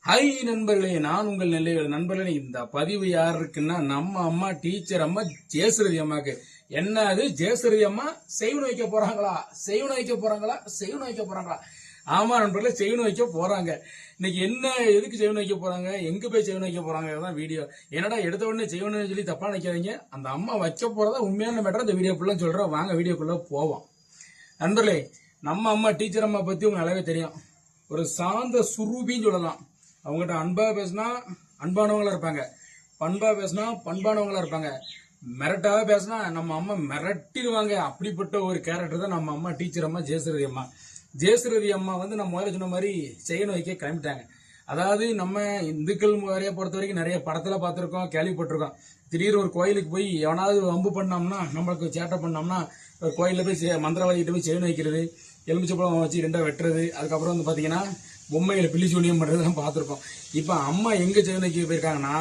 Hi நண்பர்களே, நான் உங்கள் நெல்லைகள் நண்பர்களே. இந்த பதிவு யார் இருக்குன்னா நம்ம அம்மா டீச்சர் அம்மா ஜெயஸ்ரதி அம்மாக்கு. என்ன அது ஜெயஸ்ரதி அம்மா செய்வன வைக்க போறாங்களா? ஆமா நண்பர்களே, செய்வன வைக்க போறாங்க. இன்னைக்கு என்ன எதுக்கு செய்வன வைக்க போறாங்க, எங்க போய் செய்வன வைக்க போறாங்க வீடியோ. என்னடா எடுத்த உடனே செய்வன சொல்லி தப்பா நினைக்காதீங்க. அந்த அம்மா வைக்க போறதா உண்மையான மேட்டர் இந்த வீடியோக்குள்ள சொல்றோம். வாங்க வீடியோக்குள்ள போவோம். நண்பர்களே, நம்ம அம்மா டீச்சர் அம்மா பத்தி உங்களுக்கு நல்லாவே தெரியும். ஒரு சாந்த சுரூபின்னு சொல்லலாம். அவங்ககிட்ட அன்பா பேசினா அன்பானவங்களா இருப்பாங்க, பண்பா பேசினா பண்பானவங்களா இருப்பாங்க, மிரட்டாவே பேசினா நம்ம அம்மா மிரட்டிடுவாங்க. அப்படிப்பட்ட ஒரு கேரக்டர் தான் நம்ம அம்மா டீச்சர் அம்மா ஜெயஸ்ரதி அம்மா. ஜெயஸ்ரதி அம்மா வந்து நம்ம முதல்ல சொன்ன மாதிரி செய்யணும் வைக்க கிளம்பிட்டாங்க. அதாவது நம்ம இந்துக்கள் முறையை பொறுத்த வரைக்கும் நிறைய படத்துல பார்த்துருக்கோம், கேள்விப்பட்டிருக்கோம். திடீர்னு ஒரு கோயிலுக்கு போய் எவனாவது வம்பு பண்ணோம்னா, நம்மளுக்கு சேட்டை பண்ணோம்னா கோயிலில் போய் மந்திரவாதிகிட்ட போய் செய்யணும் வைக்கிறது, எலுமிச்சப்பழம் வச்சு ரெண்டா வெட்டுறது, அதுக்கப்புறம் வந்து பாத்தீங்கன்னா பொம்மையில பில்லி சூனியம் பண்றதுதான் பார்த்துருக்கோம். இப்ப அம்மா எங்க செய்யணுக்கு போயிருக்காங்கன்னா,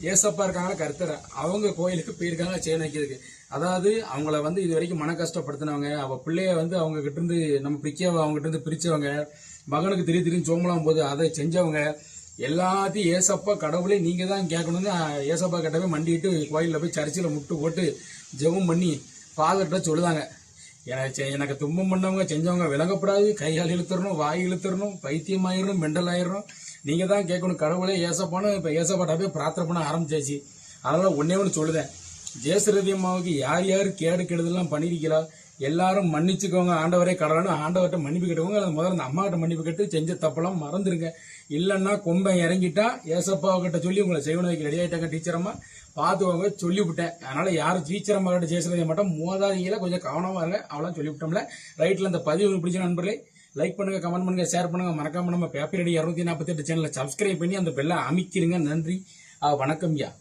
ஏசப்பா இருக்காங்களா கருத்தரை, அவங்க கோயிலுக்கு போயிருக்காங்க செய்யணும் வைக்கிறதுக்கு. அதாவது அவங்கள வந்து இது வரைக்கும் மன கஷ்டப்படுத்தினவங்க, அவ பிள்ளைய வந்து அவங்க கிட்ட இருந்து நம்ம அவங்க கிட்ட இருந்து பிரிச்சவங்க, மகனுக்கு திடீர்னு சோம்பலாம் போது அதை செஞ்சவங்க எல்லாத்தையும் ஏசப்பா கடவுளே நீங்க தான் கேட்கணும்னு ஏசப்பா கிட்டவே மண்டிட்டு கோயிலில் போய் சர்ச்சில் முட்டு போட்டு ஜெபம் பண்ணி ஃபாதர்கிட்ட சொல்லுதாங்க. எனக்கு துன்பம் பண்ணவங்க செஞ்சவங்க விளங்கப்படாது, கைகால் இழுத்துறணும், வாய் இழுத்துறணும், பைத்தியம் ஆயிடணும், மெண்டல் ஆயிடணும், நீங்க தான் கேட்கணும் கடவுளே ஏசப்பான்னு. இப்ப ஏசப்பாட்ட போய் பிரார்த்தனை பண்ண ஆரம்பிச்சாச்சு. அதனால ஒன்னே ஒன்று சொல்லுதேன், ஜெயஸ்ரதி அம்மாவுக்கு யார் யார் கேடு கெடுதெல்லாம் பண்ணிருக்கீங்களா எல்லாரும் மன்னிச்சுக்கோங்க. ஆண்டவரே கடவுள்னு ஆண்டவர்கிட்ட மன்னிப்பு கேட்டுக்கோங்க. அது முதல்ல அந்த அம்மா கிட்ட மன்னிப்பு கேட்டு செஞ்ச தப்பெல்லாம் மறந்துருங்க. இல்லைன்னா கொம்பை இறங்கிட்டா ஏசப்பா கிட்ட சொல்லி உங்களை செய்வன வைக்க ரெடி ஆயிட்டாங்க டீச்சர் அம்மா, பார்த்துக்கோங்க சொல்லிவிட்டேன். அதனால யாரும் டீச்சர் அம்மா கிட்ட ஜெயஸ்ரதி மட்டும் மோதாதீங்களா, கொஞ்சம் கவனமா இருங்க. அவளாம் சொல்லிவிட்டோம்ல. ரைட்ல இந்த பதிவு பிடிச்ச நண்பர்களே லைக் பண்ணுங்க, கமெண்ட் பண்ணுங்க, ஷேர் பண்ணுங்க. மறக்காம நம்ம பேப்பர் ரெடி 248 சேனலை சப்ஸ்கிரைப் பண்ணி அந்த பெல்லை அமைக்கிறீங்க. நன்றி, வணக்கம் யா.